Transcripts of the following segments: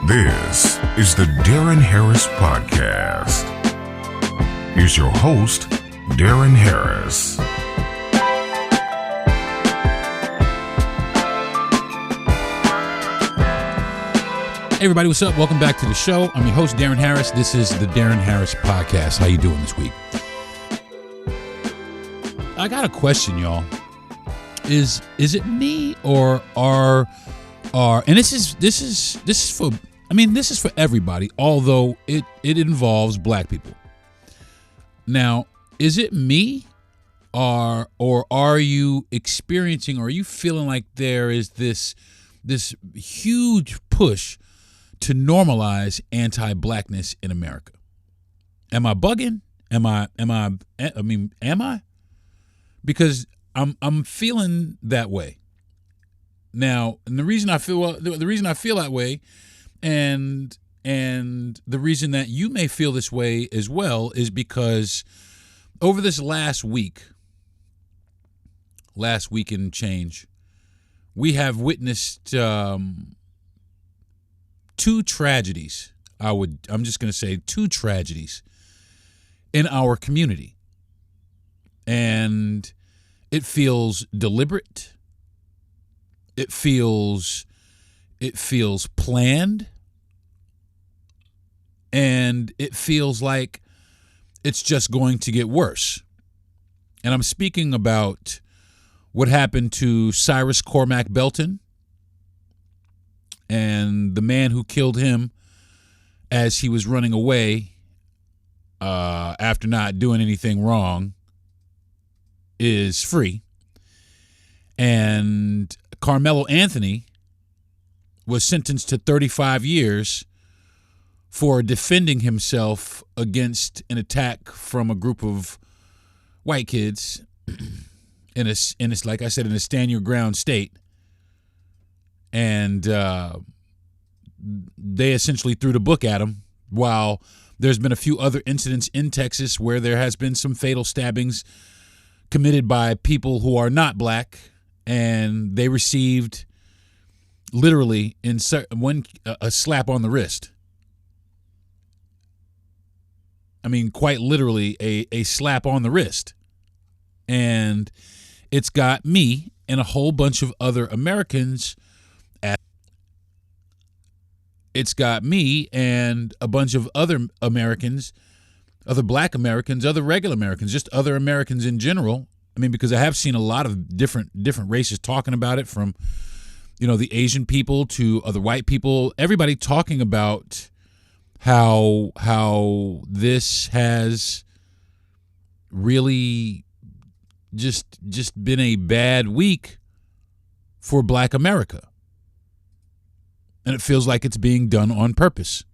This is the Darren Harris Podcast. Here's your host, Darren Harris. Hey everybody, what's up? Welcome back to the show. I'm your host, Darren Harris. This is the Darren Harris Podcast. How you doing this week? I got a question, y'all. Is it me or are and this is for everybody, although it involves black people. Now, is it me or are you experiencing, or are you feeling like there is this huge push to normalize anti-blackness in America? Am I bugging? Am I? Because I'm feeling that way. Now, and the reason I feel that way, and the reason that you may feel this way as well, is because over this last week and change, we have witnessed two tragedies. I'm just going to say two tragedies in our community, and it feels deliberate. It feels planned, and it feels like it's just going to get worse. And I'm speaking about what happened to Cyrus Cormac Belton and the man who killed him as he was running away after not doing anything wrong is free. And Carmelo Anthony was sentenced to 35 years for defending himself against an attack from a group of white kids in a like I said, in a stand your ground state. And they essentially threw the book at him, while there's been a few other incidents in Texas where there has been some fatal stabbings committed by people who are not black, and they received literally a slap on the wrist. I mean, quite literally a slap on the wrist. And it's got me and a whole bunch of other Americans It's got me and a bunch of other Americans, other black Americans, other regular Americans, just other Americans in general. I mean, because I have seen a lot of different races talking about it, from, the Asian people to other white people, everybody talking about how this has really just been a bad week for black America. And it feels like it's being done on purpose.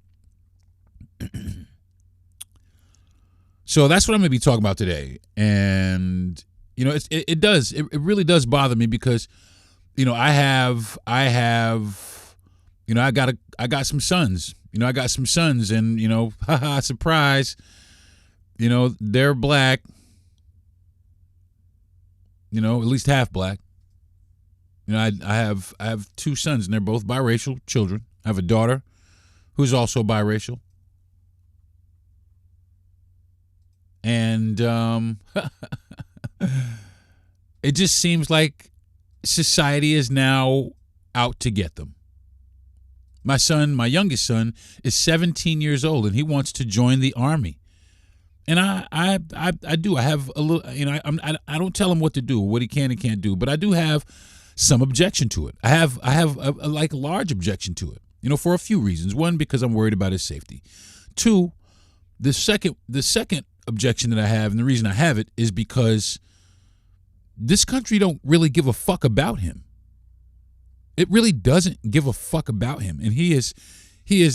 So that's what I'm going to be talking about today. And, it really does bother me because, I got some sons, and, haha, surprise, they're black, at least half black. I have two sons, and they're both biracial children. I have a daughter who's also biracial. And it just seems like society is now out to get them. My youngest son, is 17 years old, and he wants to join the Army. And I do. I have a little, I don't tell him what to do, what he can and can't do, but I do have some objection to it. I have a large objection to it, for a few reasons. One, because I'm worried about his safety. Two, the second objection that I have, and the reason I have it, is because this country don't really give a fuck about him. It really doesn't give a fuck about him. And he is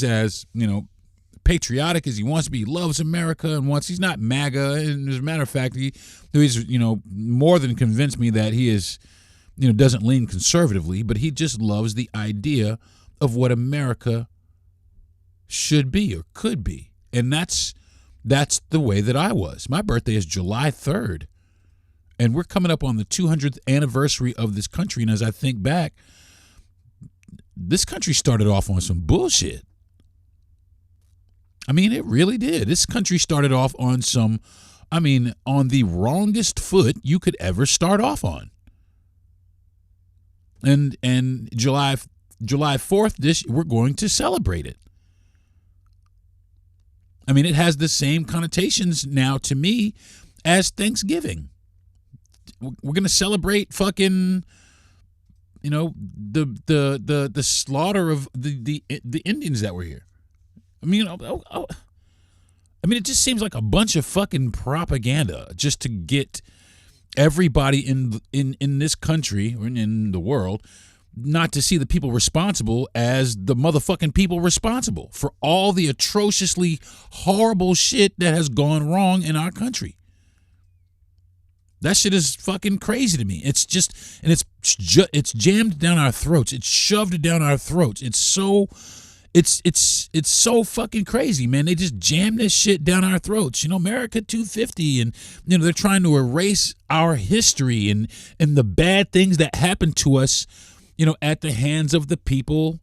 as, patriotic as he wants to be. He loves America and he's not MAGA. And as a matter of fact, he's more than convinced me that he is, doesn't lean conservatively, but he just loves the idea of what America should be or could be. And that's the way that I was. My birthday is July 3rd, and we're coming up on the 200th anniversary of this country. And as I think back, this country started off on some bullshit. I mean, it really did. This country started off on on the wrongest foot you could ever start off on. And July 4th, we're going to celebrate it. I mean, it has the same connotations now to me as Thanksgiving. We're going to celebrate fucking, the slaughter of the Indians that were here. I mean, it just seems like a bunch of fucking propaganda just to get everybody in this country or in the world not to see the people responsible as the motherfucking people responsible for all the atrociously horrible shit that has gone wrong in our country. That shit is fucking crazy to me. It's just, and it's jammed down our throats. It's shoved down our throats. It's so fucking crazy, man. They just jam this shit down our throats. America 250, and they're trying to erase our history and the bad things that happened to us, at the hands of the people,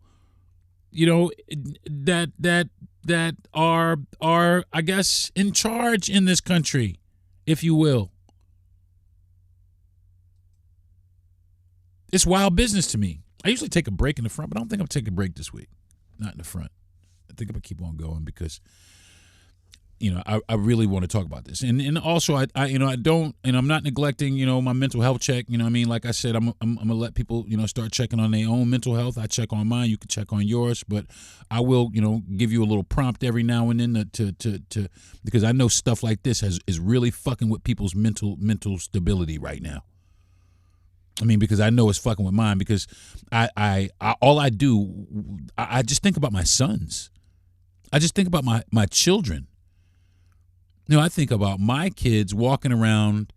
that are I guess in charge in this country, if you will. It's wild business to me. I usually take a break in the front, but I don't think I'm taking a break this week. Not in the front. I think I'm gonna keep on going because, I really want to talk about this, and also I don't, and I'm not neglecting, my mental health check. Like I said, I'm gonna let people, start checking on their own mental health. I check on mine. You can check on yours, but I will, give you a little prompt every now and then to because I know stuff like this is really fucking with people's mental stability right now. Because I know it's fucking with mine, because I just think about my sons. I just think about my children. I think about my kids walking around,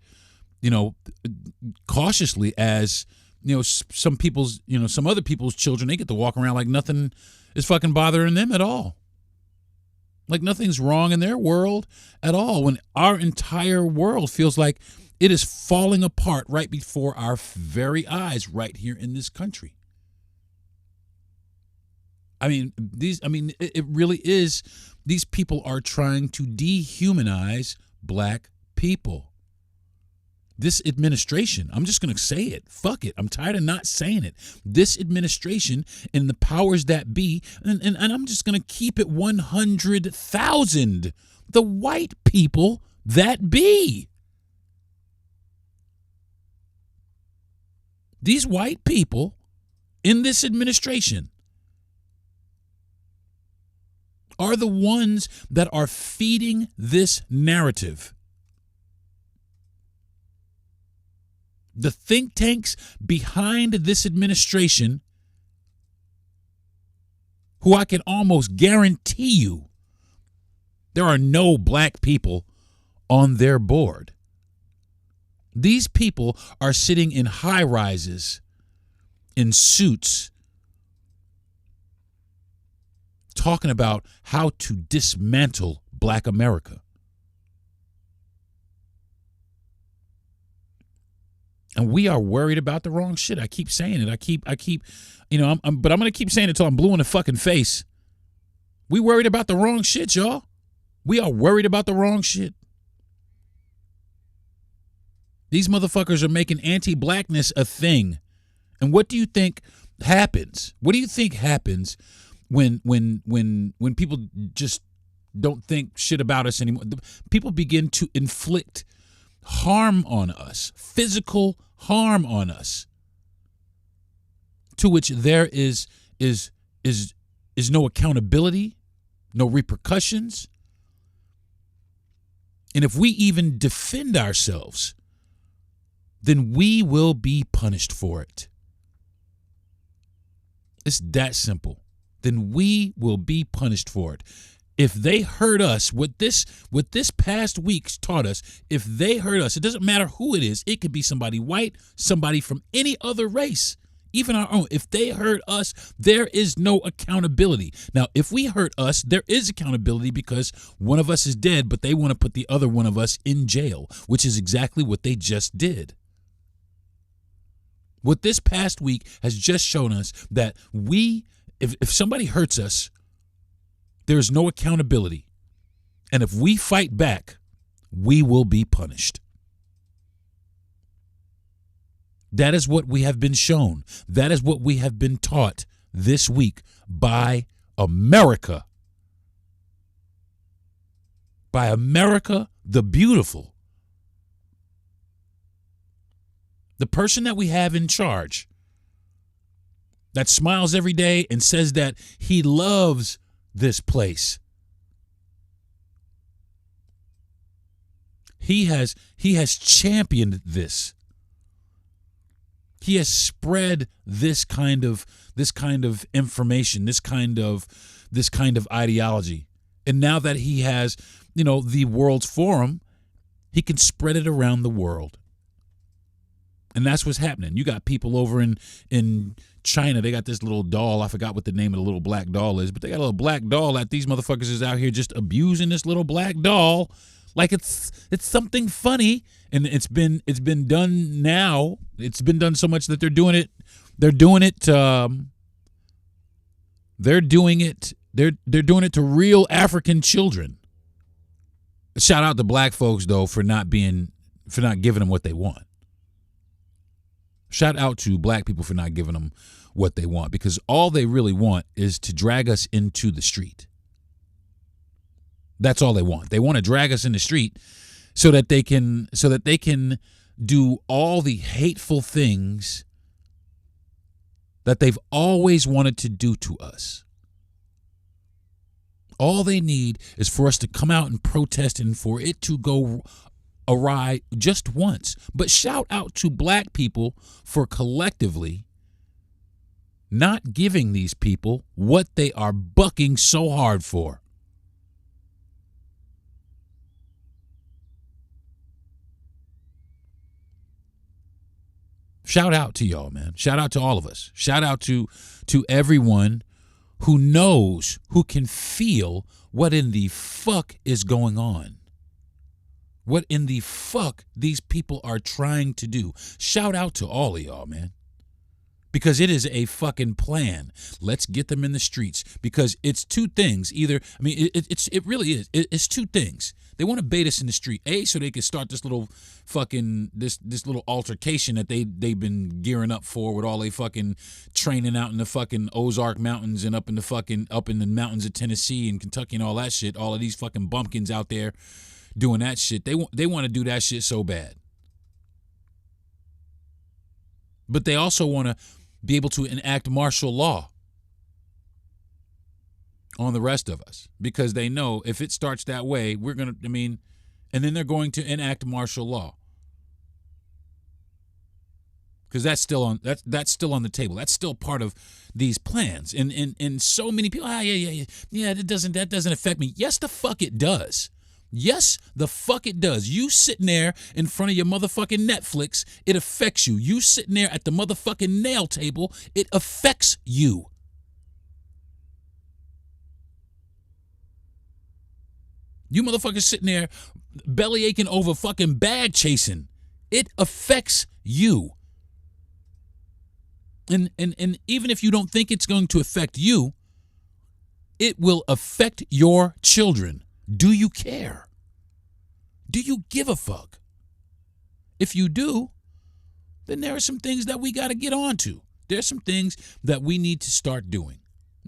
cautiously as, some other people's children, they get to walk around like nothing is fucking bothering them at all. Like nothing's wrong in their world at all, when our entire world feels like it is falling apart right before our very eyes right here in this country. It really is. These people are trying to dehumanize black people. This administration, I'm just going to say it. Fuck it. I'm tired of not saying it. This administration and the powers that be, and I'm just going to keep it 100,000. The white people that be. These white people in this administration are the ones that are feeding this narrative. The think tanks behind this administration, who I can almost guarantee you there are no black people on their board. These people are sitting in high rises, in suits, talking about how to dismantle black America. And we are worried about the wrong shit. I keep saying it. I keep, but I'm going to keep saying it till I'm blue in the fucking face. We worried about the wrong shit, y'all. We are worried about the wrong shit. These motherfuckers are making anti-blackness a thing. And what do you think happens? What do you think happens when people just don't think shit about us anymore? People begin to inflict harm on us, physical harm on us, to which there is no accountability, no repercussions. And if we even defend ourselves, then we will be punished for it. It's that simple. Then we will be punished for it. If they hurt us, what this past week's taught us, if they hurt us, it doesn't matter who it is. It could be somebody white, somebody from any other race, even our own. If they hurt us, there is no accountability. Now, if we hurt us, there is accountability because one of us is dead, but they want to put the other one of us in jail, which is exactly what they just did. What this past week has just shown us that if somebody hurts us, there is no accountability. And if we fight back, we will be punished. That is what we have been shown. That is what we have been taught this week by America. By America the Beautiful. The person that we have in charge that smiles every day and says that he loves this place. He has championed this. He has spread this kind of information, this kind of ideology. And now that he has, the World's Forum, he can spread it around the world. And that's what's happening. You got people over in China. They got this little doll. I forgot what the name of the little black doll is, but they got a little black doll that these motherfuckers is out here just abusing this little black doll like it's something funny. And it's been done now. It's been done so much that they're doing it to real African children. Shout out to black folks though for not giving them what they want. Shout out to black people for not giving them what they want, because all they really want is to drag us into the street. That's all they want. They want to drag us in the street so that they can do all the hateful things that they've always wanted to do to us. All they need is for us to come out and protest and for it to go awry just once. But shout out to black people for collectively not giving these people what they are bucking so hard for. Shout out to y'all, man. Shout out to all of us. Shout out to everyone who knows, who can feel what in the fuck is going on. What in the fuck these people are trying to do. Shout out to all of y'all, man. Because it is a fucking plan. Let's get them in the streets. Because it's two things. It really is. It's two things. They want to bait us in the street. A, so they can start this little fucking this little altercation that they've been gearing up for with all they fucking training out in the fucking Ozark Mountains and up in the mountains of Tennessee and Kentucky and all that shit. All of these fucking bumpkins out there doing that shit. They want to do that shit so bad. But they also want to be able to enact martial law on the rest of us, because they know if it starts that way, and then they're going to enact martial law. Because that's still on the table. That's still part of these plans. And so many people, that doesn't affect me. Yes, the fuck it does. Yes, the fuck it does. You sitting there in front of your motherfucking Netflix, it affects you. You sitting there at the motherfucking nail table, it affects you. You motherfuckers sitting there belly aching over fucking bag chasing. It affects you. And even if you don't think it's going to affect you, it will affect your children. Do you care? Do you give a fuck? If you do, then there are some things that we got to get on to. There's some things that we need to start doing.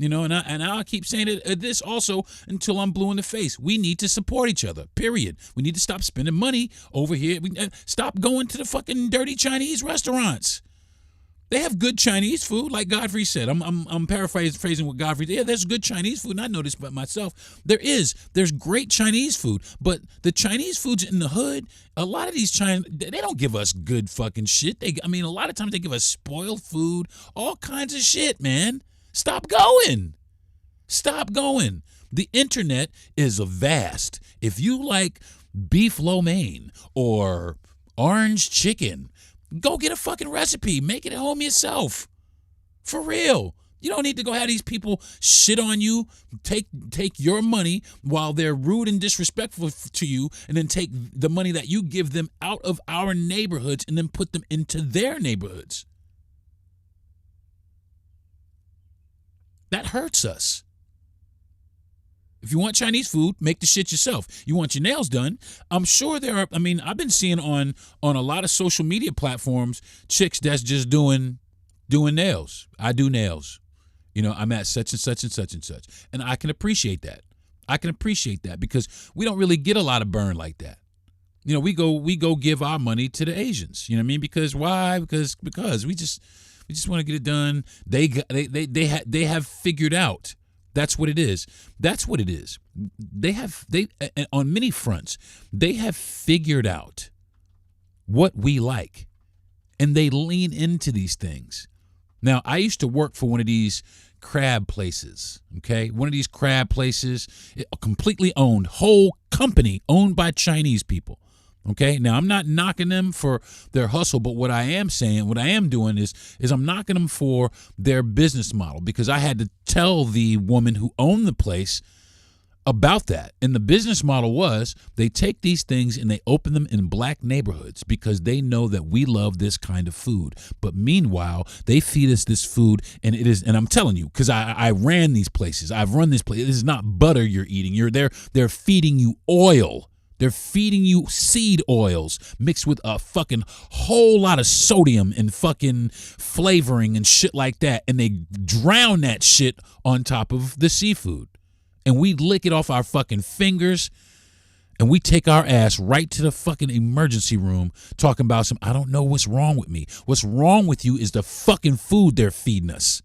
And I'll keep saying this also until I'm blue in the face. We need to support each other, period. We need to stop spending money over here. Stop going to the fucking dirty Chinese restaurants. They have good Chinese food, like Godfrey said. I'm paraphrasing what Godfrey said. Yeah, there's good Chinese food, and I know this about myself. There's great Chinese food, but the Chinese foods in the hood, a lot of these they don't give us good fucking shit. A lot of times they give us spoiled food, all kinds of shit, man. Stop going. Stop going. The internet is vast. If you like beef lo mein or orange chicken, go get a fucking recipe. Make it at home yourself. For real. You don't need to go have these people shit on you, take your money while they're rude and disrespectful to you, and then take the money that you give them out of our neighborhoods and then put them into their neighborhoods. That hurts us. If you want Chinese food, make the shit yourself. You want your nails done? I'm sure there are. I mean, I've been seeing on a lot of social media platforms chicks that's just doing nails. I do nails. You know, I'm at such and such and such and such, and I can appreciate that. I can appreciate that because we don't really get a lot of burn like that. You know, we go give our money to the Asians. You know what I mean? Because why? Because we just want to get it done. They have figured out. That's what it is. That's what it is. They on many fronts, they have figured out what we like, and they lean into these things. Now, I used to work for one of these crab places, okay? One of these crab places, completely owned, whole company owned by Chinese people. Okay, now I'm not knocking them for their hustle, but what I am doing is I'm knocking them for their business model, because I had to tell the woman who owned the place about that. And the business model was they take these things and they open them in black neighborhoods because they know that we love this kind of food. But meanwhile, they feed us this food, and I'm telling you, because I ran these places. I've run this place. It is not butter you're eating. They're feeding you oil. They're feeding you seed oils mixed with a fucking whole lot of sodium and fucking flavoring and shit like that. And they drown that shit on top of the seafood. And we lick it off our fucking fingers, and we take our ass right to the fucking emergency room talking about I don't know what's wrong with me. What's wrong with you is the fucking food they're feeding us.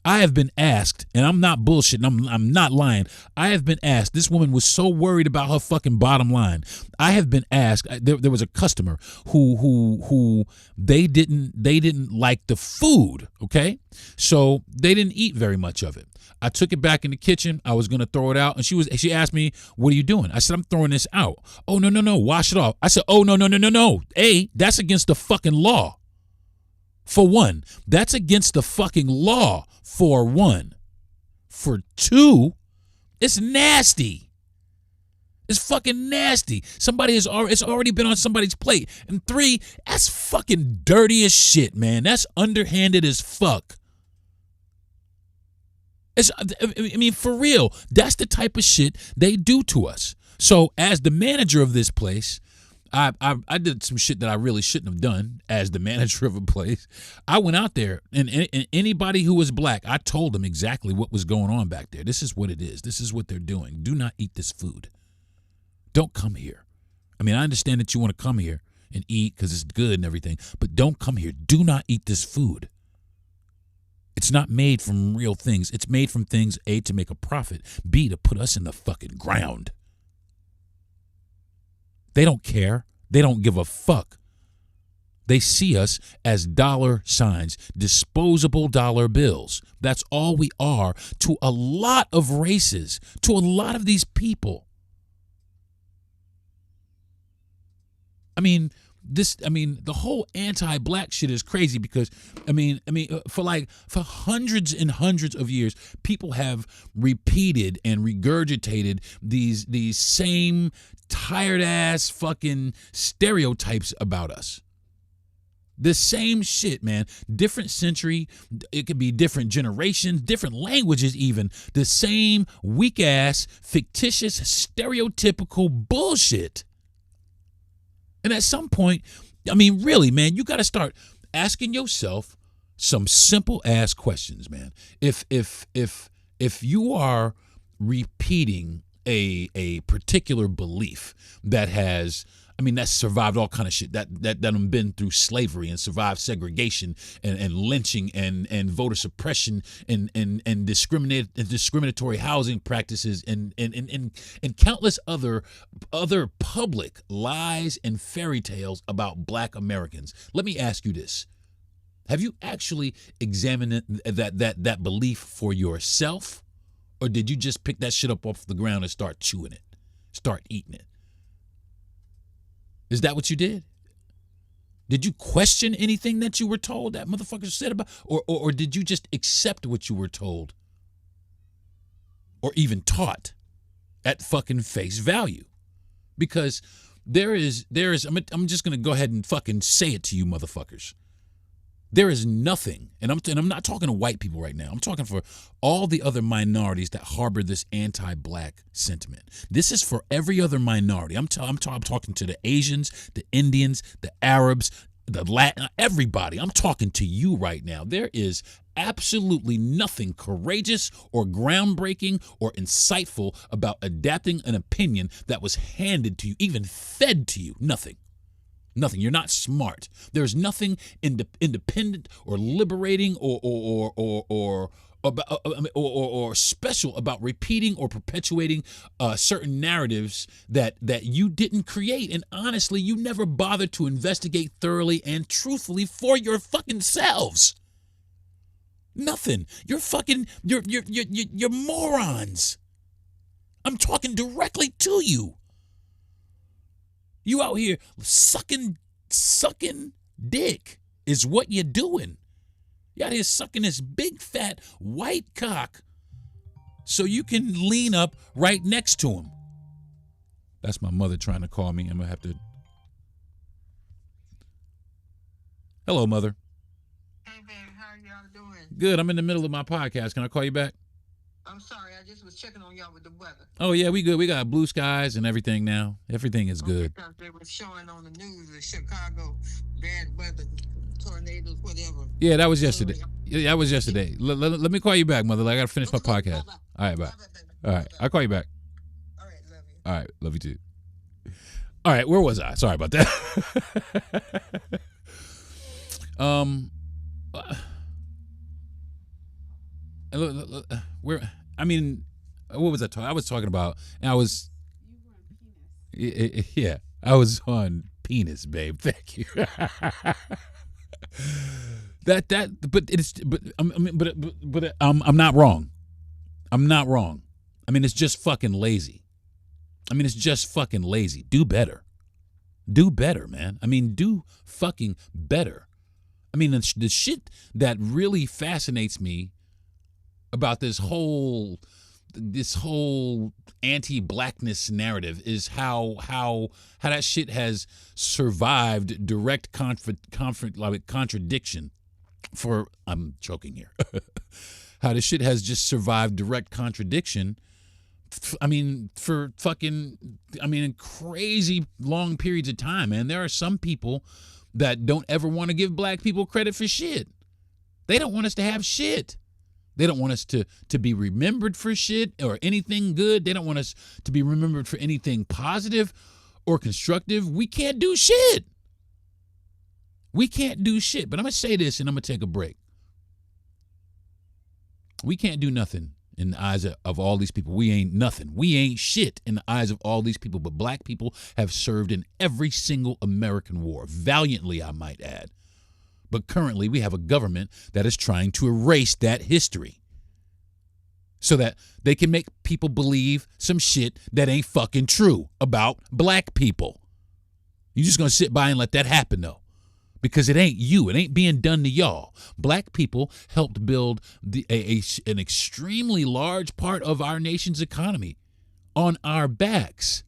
I have been asked, and I'm not bullshitting, I'm not lying. I have been asked, this woman was so worried about her fucking bottom line. I have been asked, there was a customer who they didn't like the food, okay? So they didn't eat very much of it. I took it back in the kitchen. I was going to throw it out, and she asked me, "What are you doing?" I said, "I'm throwing this out." "Oh, no, wash it off." I said, "Oh, no. That's against the fucking law. For one, that's against the fucking law, for one. For two, it's nasty. It's fucking nasty. It's already been on somebody's plate. And three, that's fucking dirty as shit, man. That's underhanded as fuck. I mean, for real, that's the type of shit they do to us. So as the manager of this place, I did some shit that I really shouldn't have done as the manager of a place. I went out there, and anybody who was black, I told them exactly what was going on back there. This is what it is. This is what they're doing. Do not eat this food. Don't come here. I mean, I understand that you want to come here and eat because it's good and everything, but don't come here. Do not eat this food. It's not made from real things. It's made from things, A, to make a profit, B, to put us in the fucking ground. They don't care. They don't give a fuck. They see us as dollar signs, disposable dollar bills. That's all we are to a lot of races, to a lot of these people. I mean, the whole anti-black shit is crazy because, for hundreds and hundreds of years, people have repeated and regurgitated these same tired-ass fucking stereotypes about us. The same shit, man. Different century, it could be different generations, different languages even. The same weak-ass, fictitious, stereotypical bullshit. And at some point, I mean, really, man, you got to start asking yourself some simple ass questions, man. If you are repeating a particular belief that has, that's survived all kind of shit, that been through slavery and survived segregation and lynching and voter suppression and discriminatory housing practices and countless other public lies and fairy tales about black Americans. Let me ask you this. Have you actually examined that belief for yourself? Or did you just pick that shit up off the ground and start chewing it, start eating it? Is that what you did? Did you question anything that you were told that motherfucker said about, or did you just accept what you were told or even taught at fucking face value? Because there is, I'm just going to go ahead and fucking say it to you motherfuckers. There is nothing, and I'm not talking to white people right now. I'm talking for all the other minorities that harbor this anti-black sentiment. This is for every other minority. I'm talking to the Asians, the Indians, the Arabs, the Latin, everybody. I'm talking to you right now. There is absolutely nothing courageous or groundbreaking or insightful about adapting an opinion that was handed to you, even fed to you. Nothing. Nothing. You're not smart. There's nothing independent or liberating or special about repeating or perpetuating certain narratives that you didn't create. And honestly, you never bothered to investigate thoroughly and truthfully for your fucking selves. Nothing. You're morons. I'm talking directly to you. You out here sucking dick is what you're doing. You out here sucking this big fat white cock so you can lean up right next to him. That's my mother trying to call me. I'm gonna have to. Hello, mother. Hey, baby, how y'all doing? Good. I'm in the middle of my podcast. Can I call you back? I'm sorry, I just was checking on y'all with the weather. Oh yeah, we good. We got blue skies and everything now. Everything is good. Because they were showing on the news in Chicago, bad weather, tornadoes, whatever. Yeah, that was yesterday. Yeah, that was yesterday. Let me call you back, mother. I gotta finish my podcast. Bye-bye. All right, bye. Bye-bye. All right, I'll call you back. All right, love you. All right, love you too. All right, where was I? Sorry about that. Where? I mean, what was I talking? I was talking about, and I was. You were on penis. Yeah, I was on penis, babe. Thank you. I'm not wrong. I'm not wrong. I mean, it's just fucking lazy. Do better. Do better, man. I mean, do fucking better. I mean, the shit that really fascinates me about this whole anti-blackness narrative is how that shit has survived direct contradiction for, I'm choking here. How this shit has just survived direct contradiction. For crazy long periods of time, man. There are some people that don't ever want to give black people credit for shit. They don't want us to have shit. They don't want us to be remembered for shit or anything good. They don't want us to be remembered for anything positive or constructive. We can't do shit. But I'm going to say this and I'm going to take a break. We can't do nothing in the eyes of all these people. We ain't nothing. We ain't shit in the eyes of all these people. But black people have served in every single American war. Valiantly, I might add. But currently, we have a government that is trying to erase that history so that they can make people believe some shit that ain't fucking true about black people. You're just going to sit by and let that happen, though, because it ain't you. It ain't being done to y'all. Black people helped build an extremely large part of our nation's economy on our backs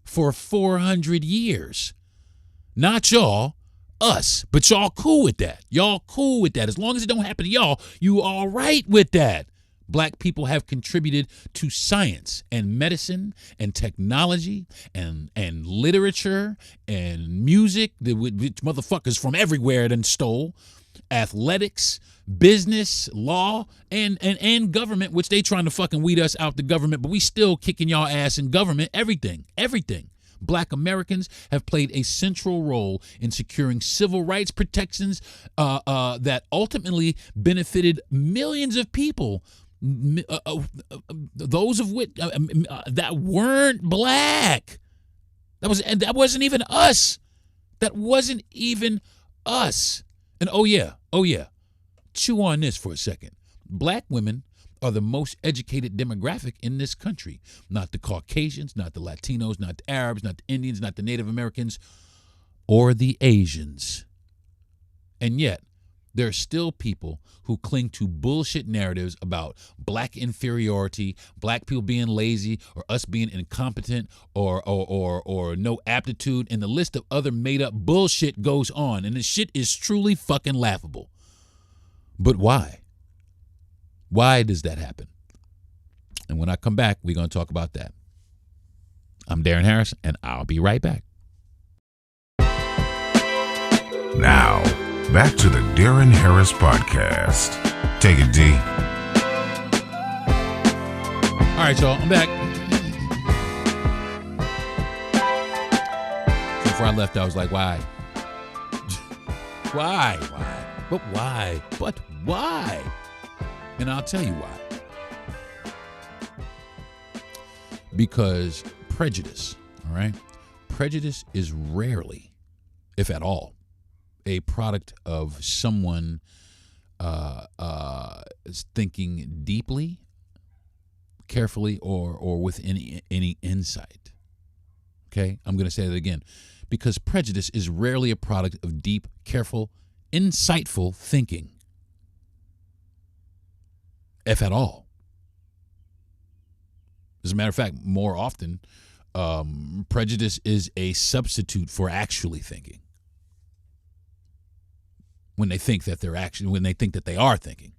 for 400 years. Not y'all. Us, but y'all cool with that. As long as it don't happen to y'all, you all right with that. Black people have contributed to science and medicine and technology and literature and music, which motherfuckers from everywhere done stole, athletics, business, law, and government, which they trying to fucking weed us out the government, but we still kicking y'all ass in government, everything. Black Americans have played a central role in securing civil rights protections that ultimately benefited millions of people, those of which that weren't black. That wasn't even us. And oh yeah, chew on this for a second. Black women are the most educated demographic in this country. Not the Caucasians, not the Latinos, not the Arabs, not the Indians, not the Native Americans, or the Asians. And yet, There are still people who cling to bullshit narratives about black inferiority, black people being lazy, or us being incompetent, or no aptitude, and the list of other made up bullshit goes on. And this shit is truly fucking laughable. But why? Why does that happen? And when I come back, we're going to talk about that. I'm Darren Harris, and I'll be right back. Now, back to the Darren Harris Podcast. Take it, D. All right, y'all, I'm back. So before I left, I was like, why? Why? But why? And I'll tell you why. Because prejudice, all right? Prejudice is rarely, if at all, a product of someone thinking deeply, carefully, or with any insight. Okay? I'm going to say that again. Because prejudice is rarely a product of deep, careful, insightful thinking, if at all. As a matter of fact, more often, prejudice is a substitute for actually thinking. When they think that they are thinking.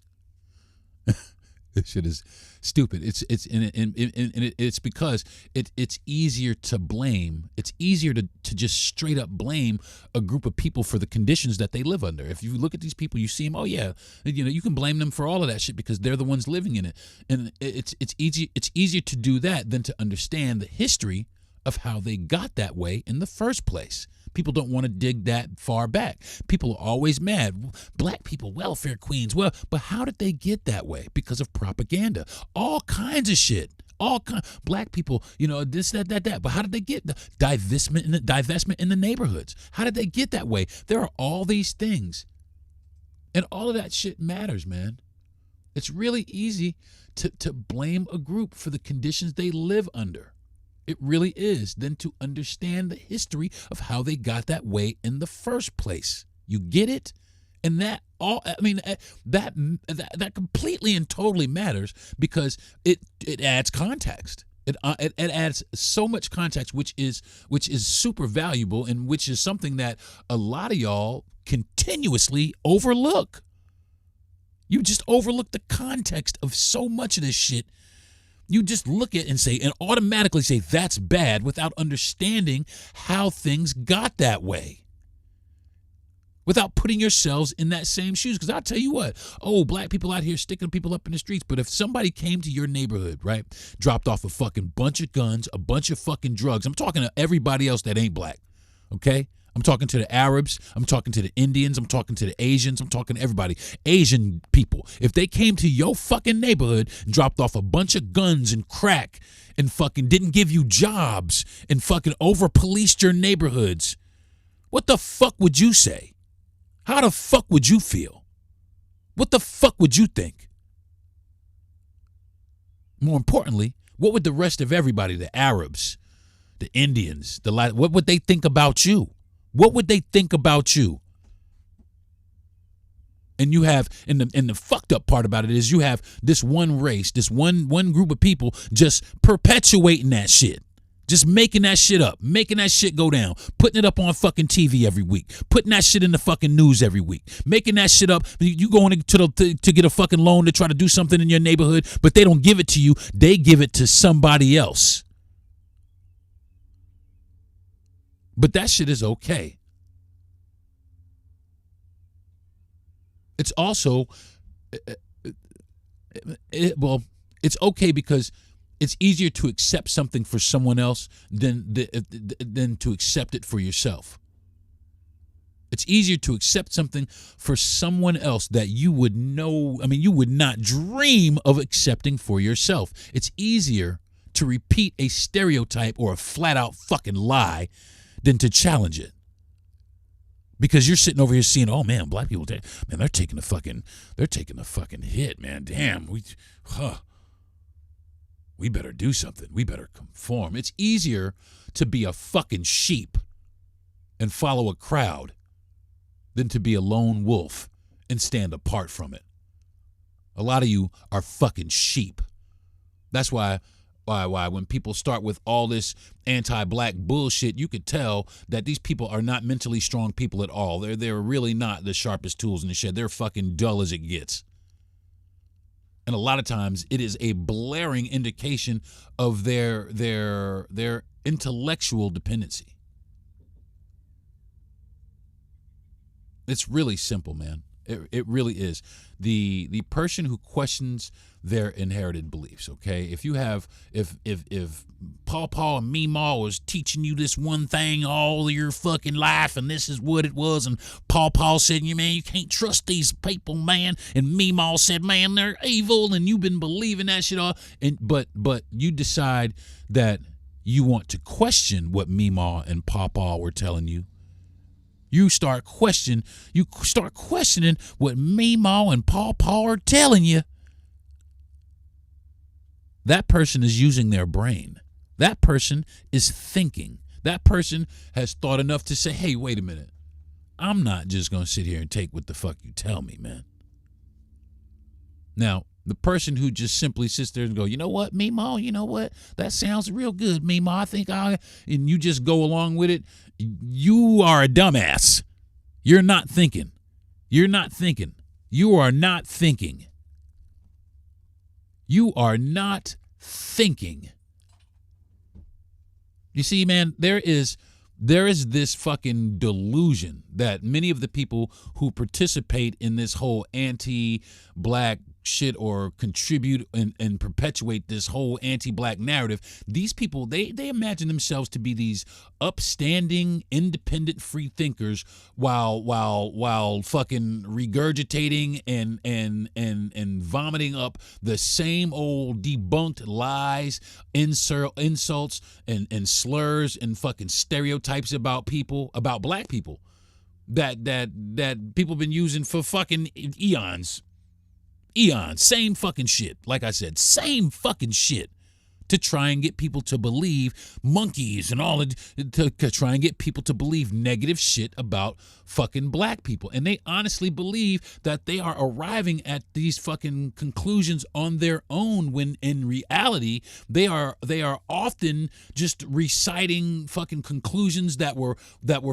This shit is stupid. It's because it's easier to blame. It's easier to just straight up blame a group of people for the conditions that they live under. If you look at these people, you see them. Oh yeah, you can blame them for all of that shit because they're the ones living in it. And it's easier to do that than to understand the history of how they got that way in the first place. People don't want to dig that far back. People are always mad. Black people, welfare queens. Well, but how did they get that way? Because of propaganda. All kinds of shit. Black people, this, that. But how did they get the divestment in the neighborhoods? How did they get that way? There are all these things. And all of that shit matters, man. It's really easy to blame a group for the conditions they live under. It really is, than to understand the history of how they got that way in the first place. You get it? And that completely and totally matters because it adds context. It adds so much context, which is super valuable, and which is something that a lot of y'all continuously overlook. You just overlook the context of so much of this shit. You just look at it and say, and automatically say that's bad without understanding how things got that way. Without putting yourselves in that same shoes. Because I'll tell you what, black people out here sticking people up in the streets. But if somebody came to your neighborhood, right, dropped off a fucking bunch of guns, a bunch of fucking drugs. I'm talking to everybody else that ain't black, okay? I'm talking to the Arabs. I'm talking to the Indians. I'm talking to the Asians. I'm talking to everybody. Asian people. If they came to your fucking neighborhood and dropped off a bunch of guns and crack and fucking didn't give you jobs and fucking over-policed your neighborhoods, what the fuck would you say? How the fuck would you feel? What the fuck would you think? More importantly, what would the rest of everybody, the Arabs, the Indians, what would they think about you? What would they think about you? And you have, and the fucked up part about it is you have this one race, this one group of people just perpetuating that shit. Just making that shit up, making that shit go down, putting it up on fucking TV every week, putting that shit in the fucking news every week, making that shit up. You going to get a fucking loan to try to do something in your neighborhood, but they don't give it to you. They give it to somebody else. But that shit is okay. It's also, it's okay because it's easier to accept something for someone else than to accept it for yourself. It's easier to accept something for someone else that you would not dream of accepting for yourself. It's easier to repeat a stereotype or a flat out fucking lie than to challenge it. Because you're sitting over here seeing, oh man, black people, they're taking the fucking hit, man. Damn, we better do something. We better conform. It's easier to be a fucking sheep and follow a crowd than to be a lone wolf and stand apart from it. A lot of you are fucking sheep. That's why when people start with all this anti-black bullshit, you could tell that these people are not mentally strong people at all. They're really not the sharpest tools in the shed. They're fucking dull as it gets. And a lot of times it is a blaring indication of their intellectual dependency. It's really simple, man. It really is. The person who questions their inherited beliefs, okay? If Paw and Meemaw was teaching you this one thing all your fucking life and this is what it was, and Paw said, man, you can't trust these people, man, and Meemaw said, man, they're evil, and you've been believing that shit all, but you decide that you want to question what Meemaw and Paw were telling you. You start questioning what Meemaw and Paw are telling you. That person is using their brain. That person is thinking. That person has thought enough to say, hey, wait a minute. I'm not just going to sit here and take what the fuck you tell me, man. Now, the person who just simply sits there and go, you know what, Meemaw, you know what? That sounds real good, Meemaw. And you just go along with it. You are a dumbass. You're not thinking. You're not thinking. You are not thinking. You are not thinking. You see, man, there is this fucking delusion that many of the people who participate in this whole anti-black shit or contribute and perpetuate this whole anti-black narrative, these people, they imagine themselves to be these upstanding, independent free thinkers while fucking regurgitating and vomiting up the same old debunked lies, insults and slurs and fucking stereotypes about people, about black people that people been using for fucking eons. Same fucking shit. Like I said, same fucking shit to try and get people to believe monkeys and all, to try and get people to believe negative shit about fucking black people. And they honestly believe that they are arriving at these fucking conclusions on their own, when in reality they are often just reciting fucking conclusions that were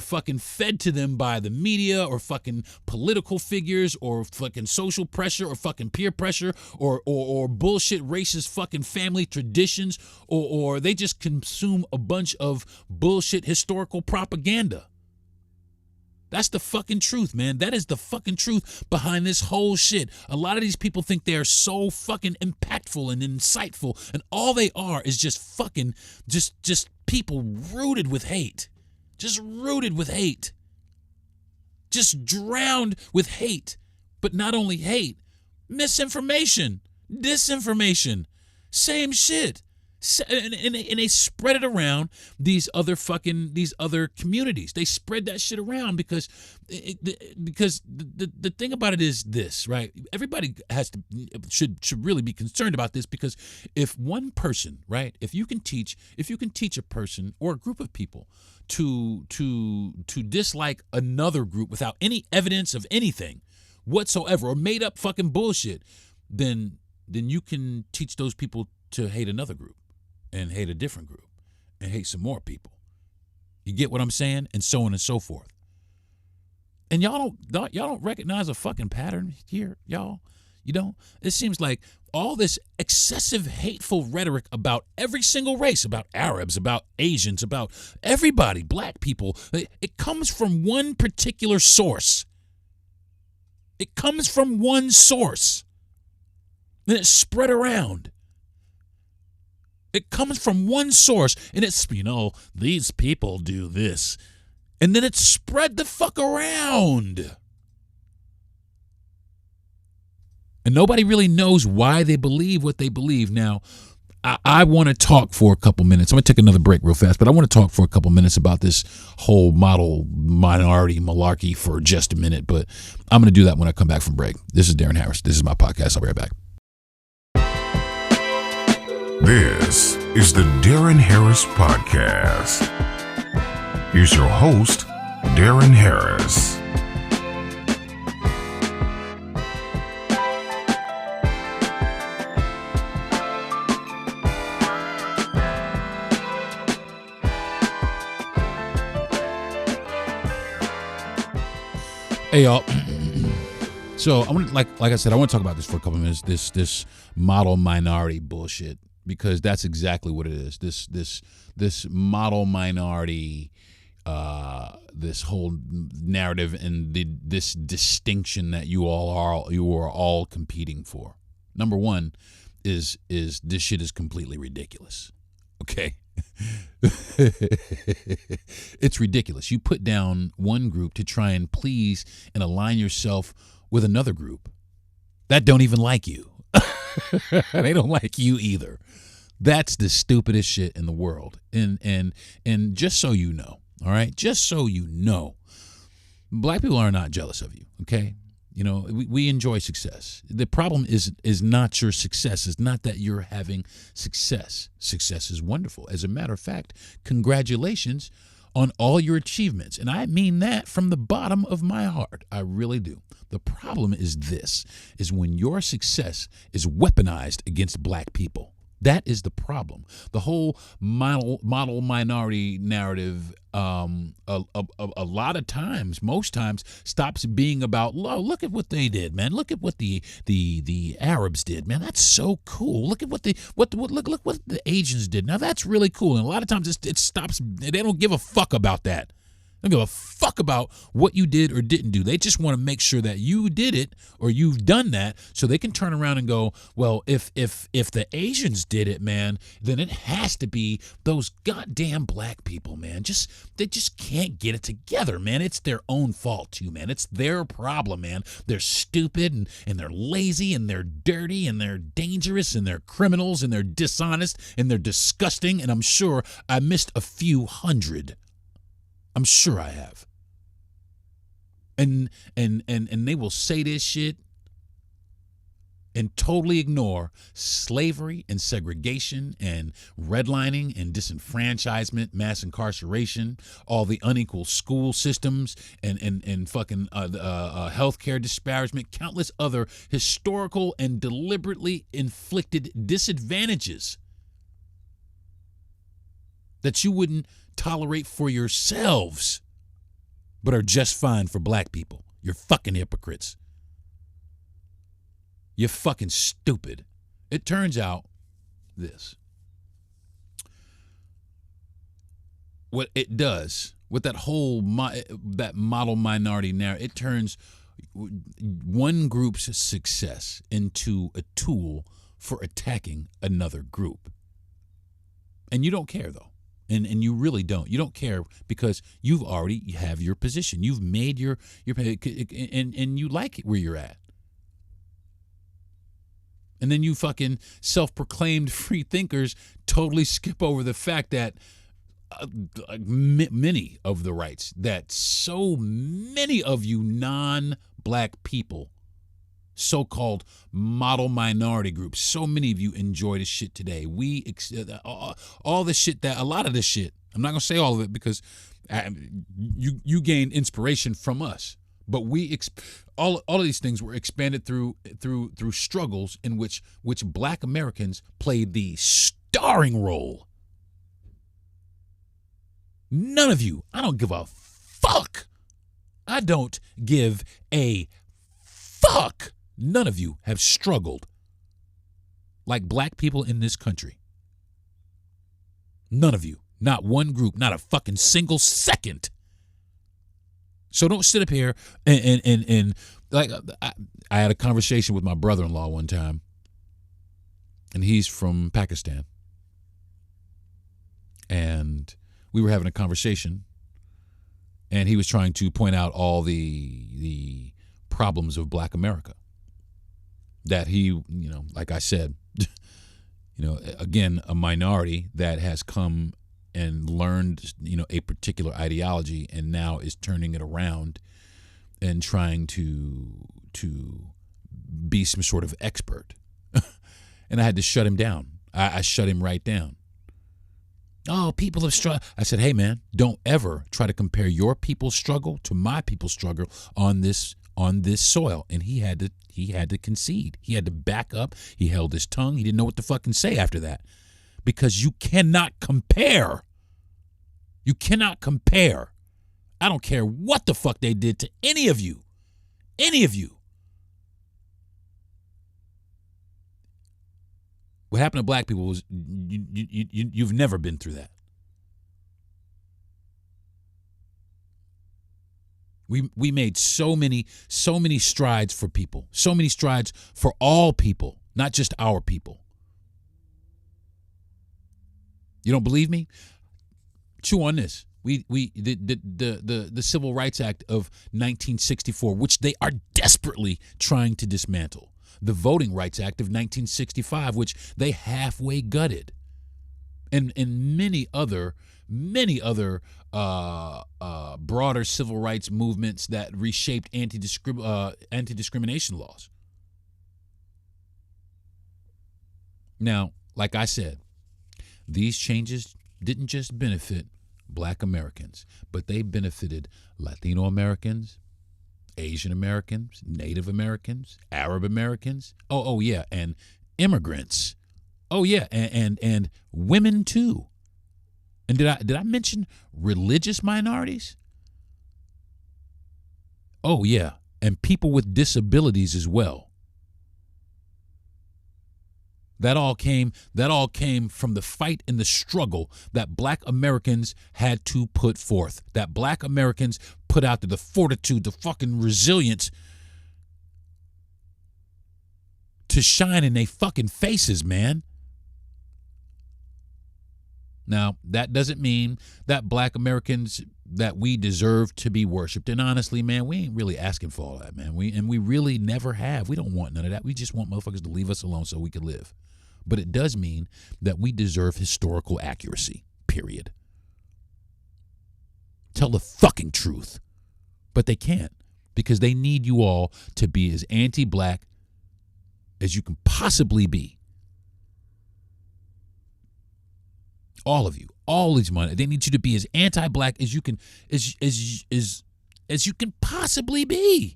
fucking fed to them by the media or fucking political figures or fucking social pressure or fucking peer pressure or bullshit racist fucking family traditions, or they just consume a bunch of bullshit historical propaganda. That's the fucking truth, man. That is the fucking truth behind this whole shit. A lot of these people think they are so fucking impactful and insightful, and all they are is just fucking just people rooted with hate. Just rooted with hate. Just drowned with hate. But not only hate, misinformation, disinformation, same shit. And they spread it around these other communities. They spread that shit around because the thing about it is this, right? Everybody should really be concerned about this, because if one person, right, if you can teach a person or a group of people to dislike another group without any evidence of anything whatsoever, or made up fucking bullshit, then you can teach those people to hate another group, and hate a different group, and hate some more people. You get what I'm saying? And so on and so forth. And y'all don't recognize a fucking pattern here, y'all. You don't? It seems like all this excessive hateful rhetoric about every single race, about Arabs, about Asians, about everybody, black people, it comes from one particular source. It comes from one source. And it's spread around. It comes from one source, and it's, these people do this. And then it's spread the fuck around. And nobody really knows why they believe what they believe. Now, I want to talk for a couple minutes. I'm going to take another break real fast, but I want to talk for a couple minutes about this whole model minority malarkey for just a minute. But I'm going to do that when I come back from break. This is Darren Harris. This is my podcast. I'll be right back. This is the Darren Harris Podcast. Here's your host, Darren Harris. Hey y'all. So I want, like I said, I want to talk about this for a couple of minutes. This model minority bullshit, because that's exactly what it is. This model minority, this whole narrative and this distinction that you are all competing for. Number one is this shit is completely ridiculous. Okay. It's ridiculous. You put down one group to try and please and align yourself with another group that don't even like you. They don't like you either. That's the stupidest shit in the world. And just so you know, all right, just so you know, black people are not jealous of you, okay? You know, we enjoy success. The problem is not your success. It's not that you're having success. Success is wonderful. As a matter of fact, congratulations on all your achievements. And I mean that from the bottom of my heart. I really do. The problem is when your success is weaponized against black people. That is the problem. The whole model minority narrative, a lot of times, most times, stops being about, oh, look at what they did, man. Look at what the Arabs did, man. That's so cool. Look at what what the Asians did. Now that's really cool. And a lot of times it stops. They don't give a fuck about that. They don't give a fuck about what you did or didn't do. They just want to make sure that you did it or you've done that, so they can turn around and go, well, if the Asians did it, man, then it has to be those goddamn black people, man. They just can't get it together, man. It's their own fault too, man. It's their problem, man. They're stupid and they're lazy and they're dirty and they're dangerous and they're criminals and they're dishonest and they're disgusting. And I'm sure I missed a few hundred. I'm sure I have. And they will say this shit and totally ignore slavery and segregation and redlining and disenfranchisement, mass incarceration, all the unequal school systems and fucking healthcare disparagement, countless other historical and deliberately inflicted disadvantages that you wouldn't tolerate for yourselves, but are just fine for black people. You're fucking hypocrites. You're fucking stupid. It turns out this. What it does with that whole that model minority narrative, it turns one group's success into a tool for attacking another group. And you don't care, though. And you really don't. You don't care because you've already have your position. You've made your and you like it where you're at. And then you fucking self-proclaimed free thinkers totally skip over the fact that many of the rights that so many of you non-black people, so-called model minority groups, so many of you enjoy this shit today. All this shit, that a lot of this shit, I'm not gonna say all of it because you gain inspiration from us, but all of these things were expanded through struggles in which black Americans played the starring role. None of you, I don't give a fuck. I don't give a fuck. None of you have struggled like black people in this country. None of you. Not one group. Not a fucking single second. So don't sit up here and like I had a conversation with my brother-in-law one time, and he's from Pakistan. And we were having a conversation, and he was trying to point out all the problems of black America. That he, like I said, again, a minority that has come and learned, a particular ideology and now is turning it around and trying to be some sort of expert. And I had to shut him down. I shut him right down. Oh, people have struggled. I said, hey, man, don't ever try to compare your people's struggle to my people's struggle on this soil. And he had to concede. He had to back up. He held his tongue. He didn't know what to fucking say after that. Because you cannot compare. You cannot compare. I don't care what the fuck they did to any of you. Any of you. What happened to black people was you've never been through that. We made so many strides for people, so many strides for all people, not just our people. You don't believe me? Chew on this. The Civil Rights Act of 1964, which they are desperately trying to dismantle. The Voting Rights Act of 1965, which they halfway gutted, and many other broader civil rights movements that reshaped anti-discrimination laws. Now, like I said, these changes didn't just benefit black Americans, but they benefited Latino Americans, Asian Americans, Native Americans, Arab Americans. Oh yeah, and immigrants. Oh yeah, and women too. And did I mention religious minorities? Oh yeah, and people with disabilities as well. That all came from the fight and the struggle that black Americans had to put forth. That black Americans put out there, the fortitude, the fucking resilience to shine in their fucking faces, man. Now, that doesn't mean that black Americans, that we deserve to be worshiped. And honestly, man, we ain't really asking for all that, man. We really never have. We don't want none of that. We just want motherfuckers to leave us alone so we can live. But it does mean that we deserve historical accuracy, period. Tell the fucking truth. But they can't, because they need you all to be as anti-black as you can possibly be. All of you, all these money, they need you to be as anti-black as you can, as you can possibly be.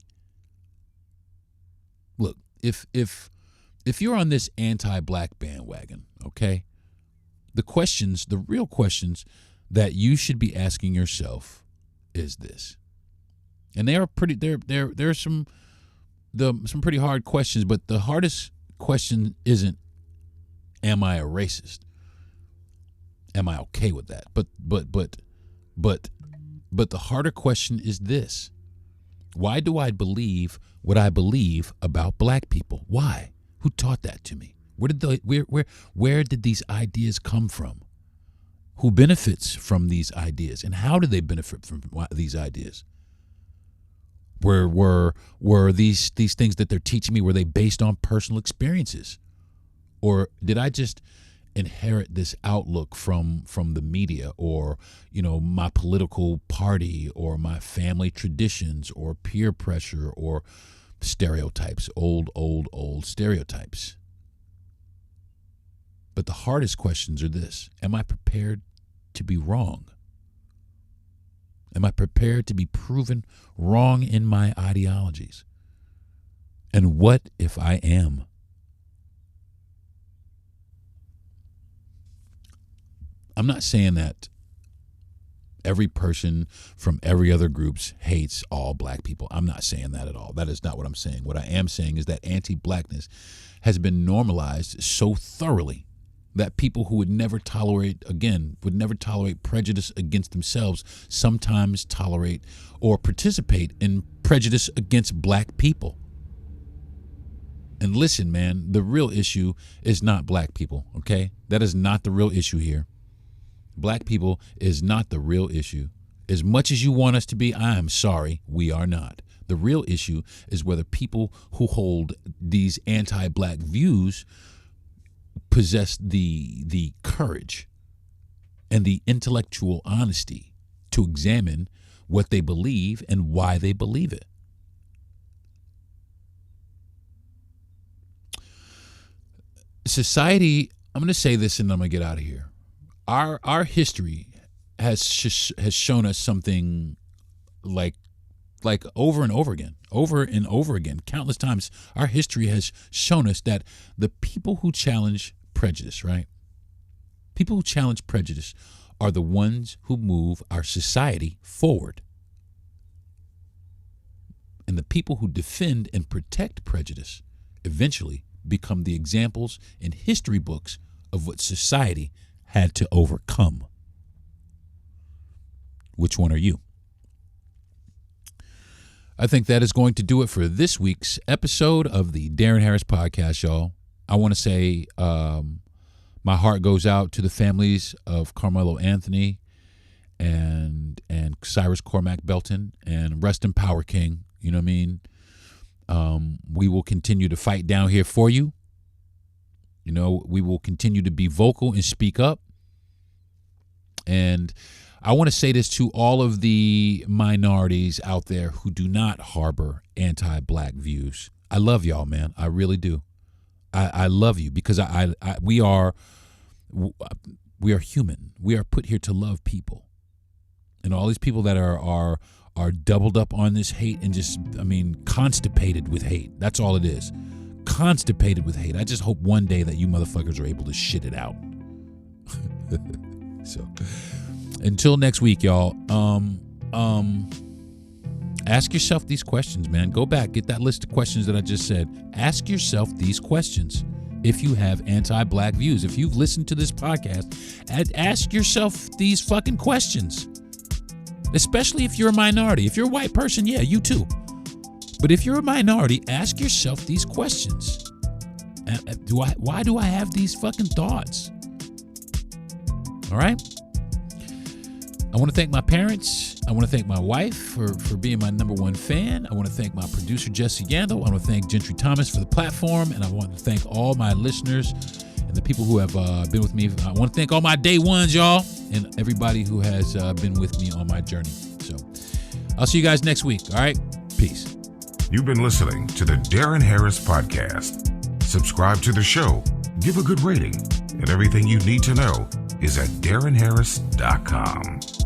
Look, if you're on this anti-black bandwagon, okay, the real questions that you should be asking yourself is this, and they are pretty. There are some pretty hard questions, but the hardest question isn't, am I a racist? Am I okay with that? But the harder question is this: why do I believe what I believe about black people? Why? Who taught that to me? Where did these ideas come from? Who benefits from these ideas, and how do they benefit from these ideas? Were these things that they're teaching me, were they based on personal experiences, or did I just inherit this outlook from the media, or my political party, or my family traditions, or peer pressure, or stereotypes, old stereotypes? But the hardest questions are this: am I prepared to be wrong? Am I prepared to be proven wrong in my ideologies? And what if I am? I'm not saying that every person from every other groups hates all black people. I'm not saying that at all. That is not what I'm saying. What I am saying is that anti-blackness has been normalized so thoroughly that people who would never tolerate prejudice against themselves sometimes tolerate or participate in prejudice against black people. And listen, man, the real issue is not black people, okay? That is not the real issue here. Black people is not the real issue. As much as you want us to be, I am sorry, we are not. The real issue is whether people who hold these anti-black views possess the courage and the intellectual honesty to examine what they believe and why they believe it. Society, I'm going to say this and I'm going to get out of here. Our history has shown us something like over and over again, countless times. Our history has shown us that the people who challenge prejudice, right? People who challenge prejudice are the ones who move our society forward. And the people who defend and protect prejudice eventually become the examples in history books of what society had to overcome. Which one are you? I think that is going to do it for this week's episode of the Darren Harris Podcast, y'all. I want to say my heart goes out to the families of Carmelo Anthony and Cyrus, Cormac, Belton, and rest in power, King. You know what I mean? We will continue to fight down here for you. You know, we will continue to be vocal and speak up. And I want to say this to all of the minorities out there who do not harbor anti-black views. I love y'all, man. I really do. I love you because we are human. We are put here to love people. And all these people that are doubled up on this hate and just, constipated with hate. That's all it is. Constipated with hate. I just hope one day that you motherfuckers are able to shit it out. So, until next week, y'all, ask yourself these questions, man. Go back, get that list of questions that I just said. Ask yourself these questions if you have anti-black views. If you've listened to this podcast, ask yourself these fucking questions. Especially if you're a minority. If you're a white person, yeah, you too. But if you're a minority, ask yourself these questions. Why do I have these fucking thoughts? All right? I want to thank my parents. I want to thank my wife for being my number one fan. I want to thank my producer, Jesse Yandel. I want to thank Gentry Thomas for the platform. And I want to thank all my listeners and the people who have been with me. I want to thank all my day ones, y'all, and everybody who has been with me on my journey. So I'll see you guys next week. All right? Peace. You've been listening to the Darren Harris Podcast. Subscribe to the show, give a good rating, and everything you need to know is at darrenharris.com.